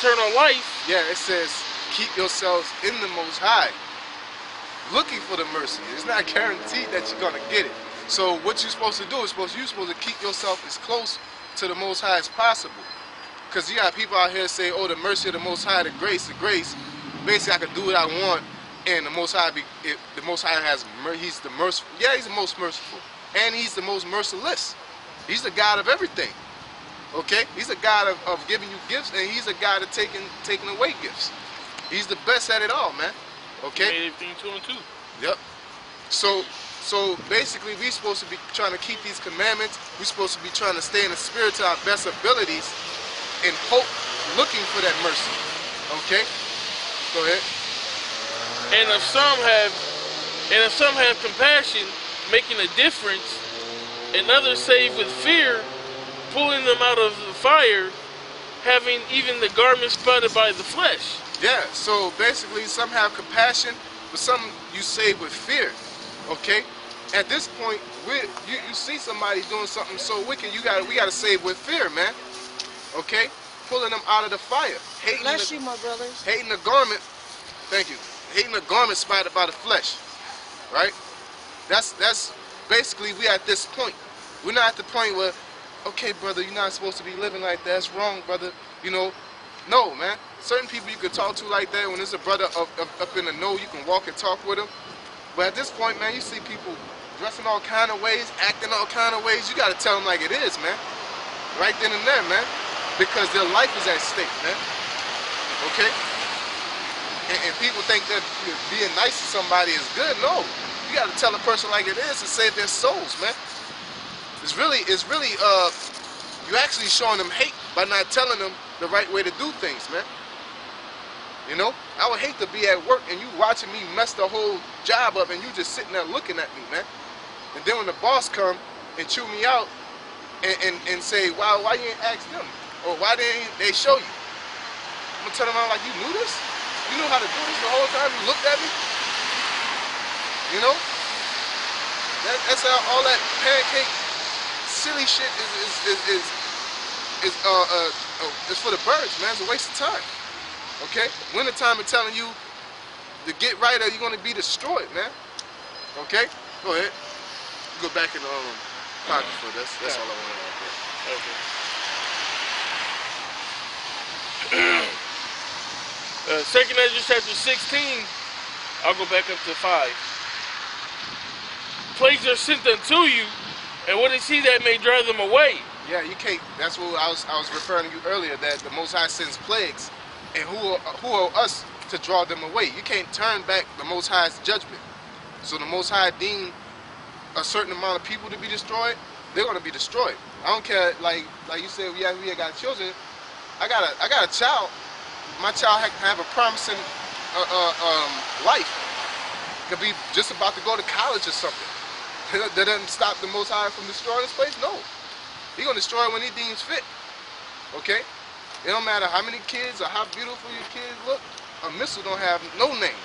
eternal life. Yeah, it says, keep yourselves in the Most High, looking for the mercy. It's not guaranteed that you're going to get it. So what you're supposed to do is you're supposed to keep yourself as close to the Most High as possible. Because you got people out here say, oh, the mercy of the Most High, the grace. Basically, I can do what I want, and the Most High, the Most High he's the merciful. Yeah, he's the most merciful, and he's the most merciless. He's the God of everything. Okay, he's a God of giving you gifts, and he's a God of taking away gifts. He's the best at it all, man. Okay. He made everything 2 and 2. Yep. So basically, we're supposed to be trying to keep these commandments. We're supposed to be trying to stay in the spirit to our best abilities, and hope, looking for that mercy. Okay. Go ahead. And if some have compassion, making a difference, and others save with fear, pulling them out of the fire, having even the garment spotted by the flesh. Yeah, so basically some have compassion, but some you save with fear. Okay? At this point, you see somebody doing something so wicked, we gotta save with fear, man. Okay? Pulling them out of the fire. Bless you, my brothers. Hating the garment, thank you. Hating the garment spotted by the flesh. Right? That's basically, we at this point. We're not at the point where, okay, brother, you're not supposed to be living like that. That's wrong, brother. You know, no, man. Certain people you can talk to like that. When there's a brother up in the know, you can walk and talk with him. But at this point, man, you see people dressing all kind of ways, acting all kind of ways. You got to tell them like it is, man. Right then and there, man. Because their life is at stake, man. Okay? And people think that being nice to somebody is good. No. You got to tell a person like it is to save their souls, man. It's really, you're actually showing them hate by not telling them the right way to do things, man. You know? I would hate to be at work and you watching me mess the whole job up and you just sitting there looking at me, man. And then when the boss come and chew me out and say, why you ain't ask them? Or why didn't they show you? I'm gonna turn around like, you knew this? You knew how to do this the whole time? You looked at me? You know? That's how all that pancake silly shit is for the birds, man. It's a waste of time. Okay? Winter time is telling you to get right or you're gonna be destroyed, man. Okay? Go ahead. Go back in the pocket for that's all I want to know. Okay. 2nd Ezra chapter 16, I'll go back up to 5. Plagues are sent unto you, and what is he that may drive them away? Yeah, you can't. That's what I was referring to you earlier, that the Most High sends plagues, and who are us to draw them away? You can't turn back the Most High's judgment. So the Most High deemed a certain amount of people to be destroyed, they're going to be destroyed. I don't care, like you said, we got children. I got a child. My child have a promising life. Could be just about to go to college or something. That doesn't stop the Most High from destroying this place? No. He's going to destroy it when he deems fit. Okay? It don't matter how many kids or how beautiful your kids look, a missile don't have no name.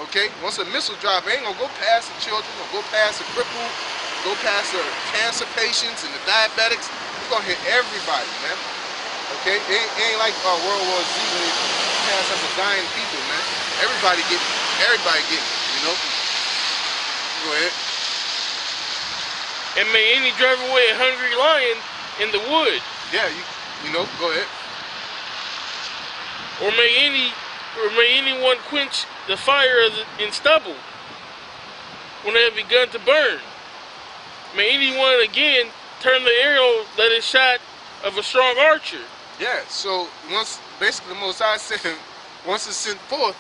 Okay? Once a missile drop, it ain't going to go past the children, or go past the crippled, go past the cancer patients and the diabetics. It's going to hit everybody, man. Okay? It ain't like World War Z when it passed up the dying people, man. Everybody getting it, you know? Go ahead. And may any drive away a hungry lion in the wood. Yeah, you know, go ahead. Or may anyone quench the fire in stubble when they have begun to burn. May anyone again turn the arrow that is shot of a strong archer. Yeah, so basically the Most High said, once it's sent forth,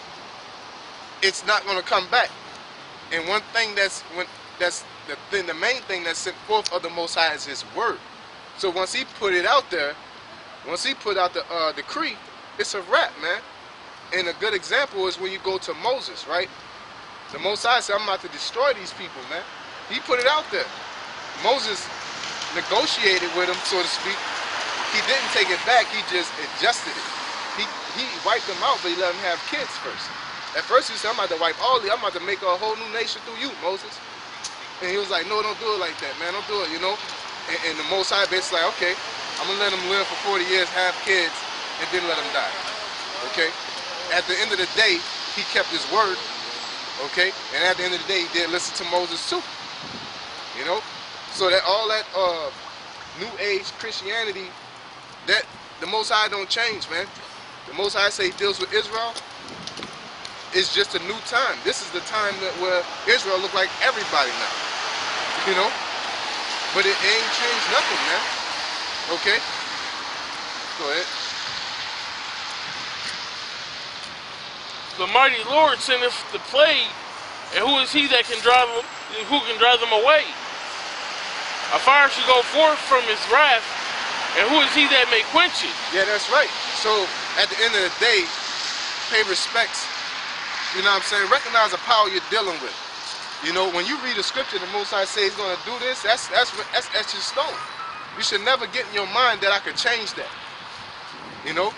it's not going to come back. And the main thing that's sent forth of the Most High is His word. So once He put it out there, once He put out the decree, it's a wrap, man. And a good example is when you go to Moses, right? The Most High said, I'm about to destroy these people, man. He put it out there. Moses negotiated with him, so to speak. He didn't take it back, he just adjusted it. He wiped them out, but he let them have kids first. At first he said, I'm about to wipe all of you, I'm about to make a whole new nation through you, Moses. And he was like, no, don't do it like that, man, don't do it, you know? And the Most High basically like, okay, I'm going to let them live for 40 years, have kids, and didn't let him die. Okay? At the end of the day, he kept his word. Okay? And at the end of the day, he did listen to Moses too. You know? So that all that New Age Christianity, that the Most High don't change, man. The Most High say he deals with Israel. It's just a new time. This is the time that where Israel look like everybody now. You know? But it ain't changed nothing, man. Okay? Go ahead. The mighty Lord sendeth the plague, and who is he that can drive them? Who can drive them away? A fire shall go forth from his wrath, and who is he that may quench it? Yeah, that's right. So at the end of the day, pay respects. You know what I'm saying? Recognize the power you're dealing with. You know, when you read the scripture, the Most High says he's going to do this. That's etched in stone. You should never get in your mind that I could change that. You know,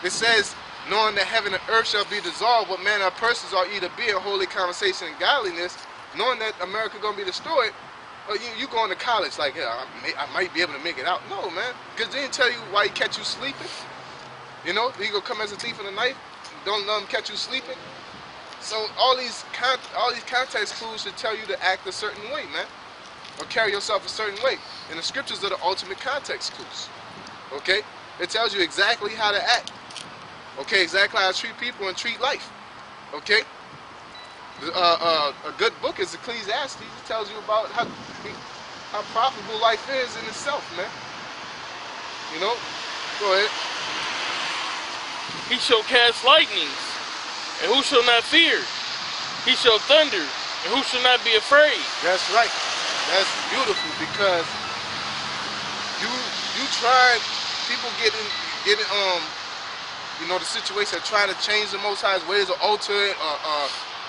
it says, knowing that heaven and earth shall be dissolved, what manner of persons are either be in holy conversation and godliness, knowing that America going to be destroyed. You going to college like, yeah, I might be able to make it out. No, man, because they didn't tell you why he catch you sleeping. You know, he gonna come as a thief in the night. Don't let him catch you sleeping. So all these context clues should tell you to act a certain way, man, or carry yourself a certain way. And the scriptures are the ultimate context clues. Okay, it tells you exactly how to act. Okay, exactly how to treat people and treat life. Okay. A good book is Ecclesiastes. It tells you about how profitable life is in itself, man. You know? Go ahead. He shall cast lightnings, and who shall not fear? He shall thunder, and who shall not be afraid? That's right. That's beautiful, because you try, people get in you know, the situation of trying to change the Most High's ways, or alter it,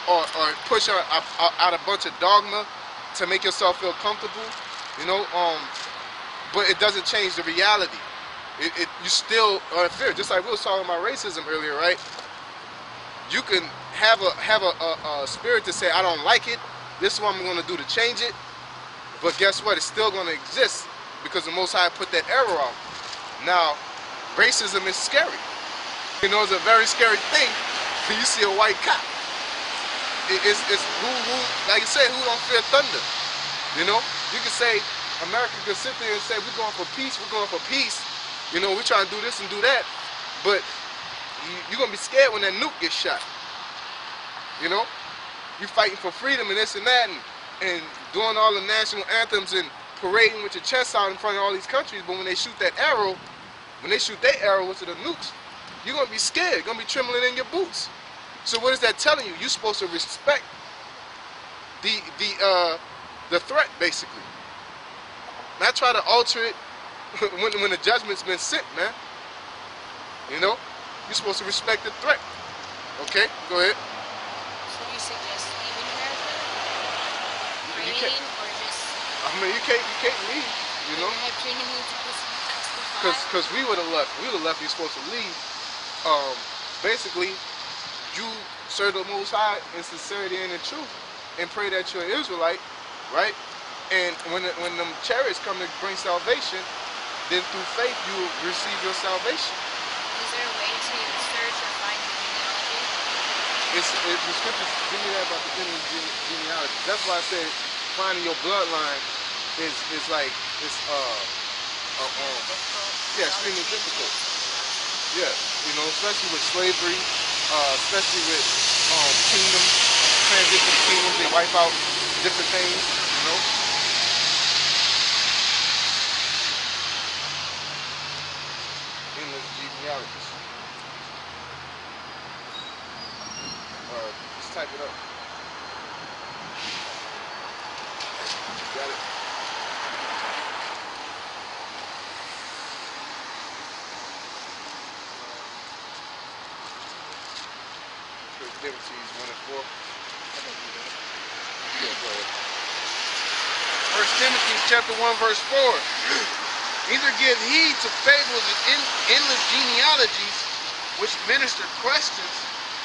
or push out a bunch of dogma to make yourself feel comfortable, you know, but it doesn't change the reality. You still are in fear. Just like we was talking about racism earlier, right? You can have a spirit to say, I don't like it, this is what I'm going to do to change it, but guess what? It's still going to exist because the Most High put that error out. Now, racism is scary. You know, it's a very scary thing when you see a white cop. It's who, like you said, who don't fear thunder? You know, you can say, America could sit there and say, we're going for peace, you know, we're trying to do this and do that, but you're going to be scared when that nuke gets shot. You know, you're fighting for freedom and this and that, and doing all the national anthems and parading with your chest out in front of all these countries, but when they shoot that arrow, which are the nukes, you're going to be scared, you're going to be trembling in your boots. So what is that telling you? You're supposed to respect the threat, basically. Not try to alter it when the judgment's been sent, man. You know? You're supposed to respect the threat. Okay? Go ahead. So you suggest leaving America? Or just... I mean, you can't leave, you know? Have training to testify? Because we would have left. You're supposed to leave. Basically, you serve the Most High in sincerity and in truth, and pray that you're an Israelite, right? And when them chariots come to bring salvation, then through faith you will receive your salvation. Is there a way to search or find the genealogy? The scriptures give me that about the genealogy. That's why I said finding your bloodline is like extremely difficult. Yeah, you know, especially with slavery, especially with kingdoms, transition kingdoms, they wipe out different things, you know. In the genealogies. Just type it up. Got it? Liberties 1 and 4. Yeah, go ahead. 1 Timothy chapter 1 verse 4. Neither give heed to fables and endless genealogies which minister questions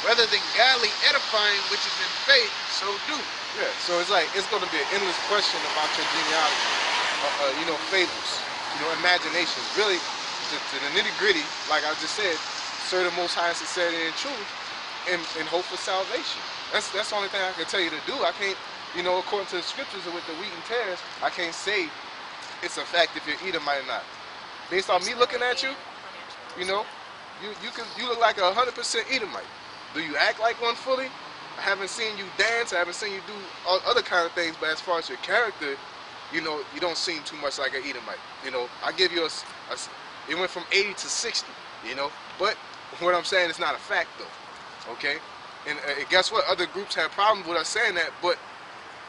rather than godly edifying which is in faith, so do. Yeah, so it's going to be an endless question about your genealogy. You know, fables, you know, imaginations. Really, to the nitty gritty, like I just said, serve the Most High in sincerity and truth, and hope for salvation. That's the only thing I can tell you to do. I can't, you know, according to the scriptures with the wheat and tares, I can't say it's a fact if you're Edomite or not. Based on me looking at you, you know, you look like 100% Edomite. Do you act like one fully? I haven't seen you dance. I haven't seen you do all other kind of things. But as far as your character, you know, you don't seem too much like an Edomite. You know, I give you it went from 80 to 60. You know, but what I'm saying is not a fact though. Okay, and guess what? Other groups have problems with us saying that, but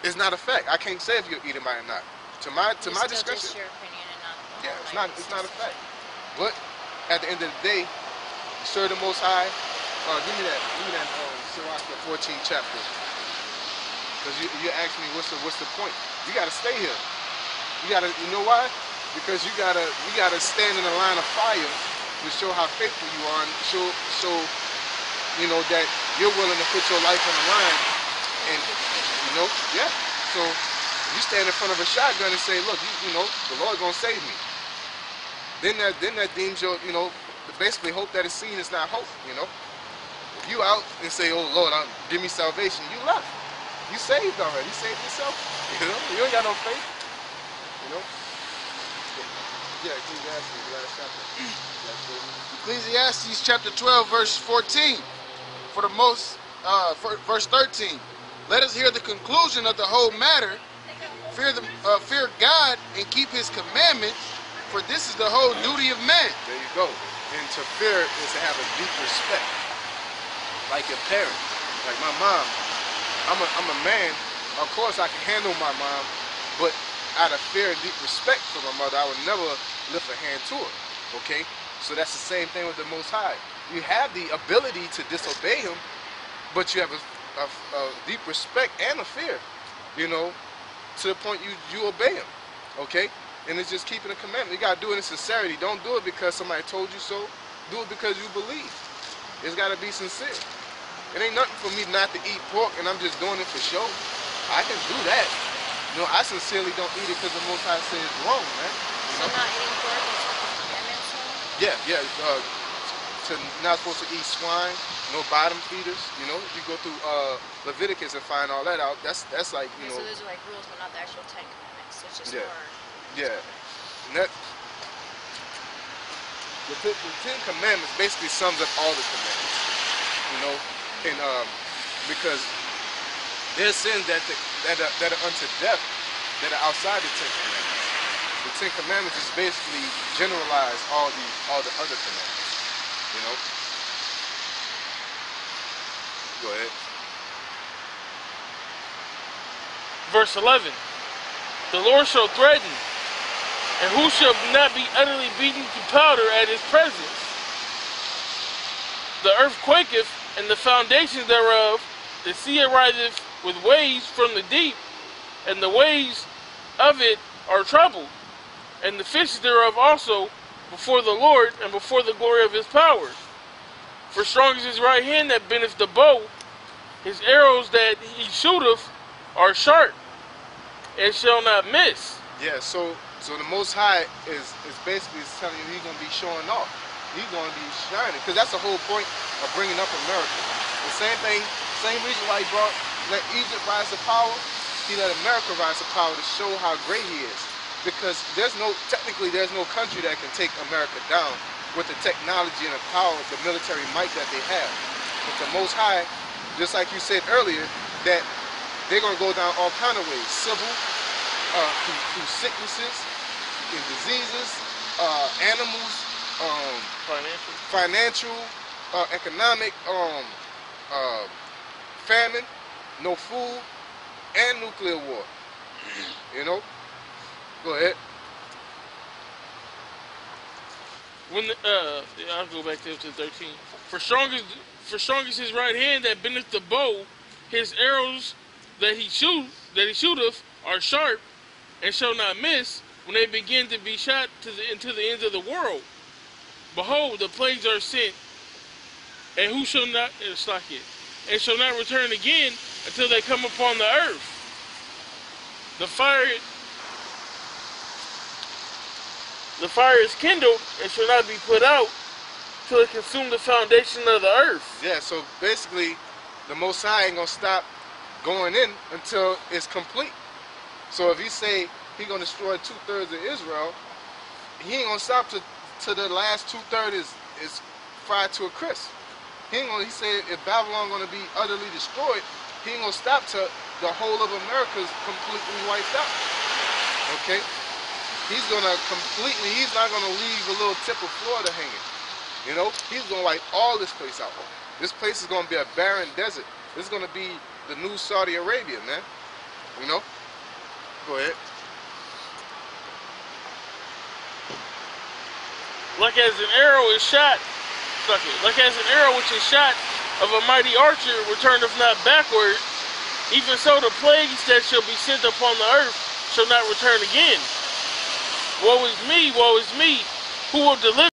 it's not a fact. I can't say if you're Edomite or not. To my discretion. Just your opinion and not the Yeah, whole it's not a fact. But at the end of the day, serve the Most High. Give me that Sirach, the 14th chapter. Because you asked me what's the point. You gotta stay here. You know why? Because you gotta stand in the line of fire to show how faithful you are and show you know that you're willing to put your life on the line. And you know, yeah. So you stand in front of a shotgun and say, look, you know, the Lord's gonna save me. Then that deems your, you know, basically hope that is seen is not hope, you know. If you out and say, oh Lord, give me salvation, you left. You saved already. You saved yourself. You know, you ain't got no faith. You know. Yeah, Ecclesiastes, the last chapter. Ecclesiastes chapter 12, verse 14. For the most, verse 13. Let us hear the conclusion of the whole matter. Fear God and keep His commandments, for this is the whole duty of man. There you go. And to fear is to have a deep respect, like your parent, like my mom. I'm a man. Of course, I can handle my mom, but out of fear and deep respect for my mother, I would never lift a hand to her. Okay, so that's the same thing with the Most High. You have the ability to disobey Him, but you have a deep respect and a fear. You know, to the point you obey Him. Okay, and it's just keeping a commandment. You gotta do it in sincerity. Don't do it because somebody told you so. Do it because you believe. It's gotta be sincere. It ain't nothing for me not to eat pork and I'm just doing it for show. I can do that. You know, I sincerely don't eat it because the Most High says it's wrong, man. You So know? not eating pork is what the commandments say? Yeah. Not supposed to eat swine, no bottom feeders. You know, if you go through Leviticus and find all that out, that's like, you Okay, know. so those are like rules, but not the actual 10 commandments. So it's just Yeah. more. Yeah. And that, the 10 commandments basically sums up all the commandments. You know, and because there's sins that are unto death that are outside the 10 commandments. The 10 commandments is basically generalize all the other commandments. You know. Go ahead. Verse 11. The Lord shall threaten, and who shall not be utterly beaten to powder at His presence? The earth quaketh, and the foundations thereof, the sea ariseth with waves from the deep, and the waves of it are troubled, and the fishes thereof also before the Lord, and before the glory of His power. For strong is His right hand that bendeth the bow, His arrows that He shooteth are sharp, and shall not miss. Yeah. So the Most High is basically telling you He's gonna be showing off. He's gonna be shining, because that's the whole point of bringing up America. The same reason why He let Egypt rise to power. He let America rise to power to show how great He is. Because there's no country that can take America down with the technology and the power, the military might that they have. But the Most High, just like you said earlier, that they're gonna go down all kind of ways, civil, through sicknesses, and diseases, animals, financial, economic, famine, no food, and nuclear war. You know? Go ahead. When I'll go back to 13. For strong is His right hand that bendeth the bow, His arrows that he shooteth are sharp, and shall not miss when they begin to be shot into the ends of the world. Behold, the plagues are sent, and who shall not and shall not return again until they come upon the earth. The fire The fire is kindled and shall not be put out till it consume the foundation of the earth. Yeah, so basically, the Most High ain't gonna stop going in until it's complete. So if he say he gonna destroy 2/3 of Israel, he ain't gonna stop to the last 2/3 is fried to a crisp. He said if Babylon gonna be utterly destroyed, he ain't gonna stop till the whole of America is completely wiped out. Okay? He's gonna completely, he's not gonna leave a little tip of Florida hanging. You know, he's gonna wipe all this place out. This place is gonna be a barren desert. This is gonna be the new Saudi Arabia, man. You know? Go ahead. Like as an arrow is shot, like as an arrow which is shot of a mighty archer returneth not backward, even so the plagues that shall be sent upon the earth shall not return again. Woe is me, who will deliver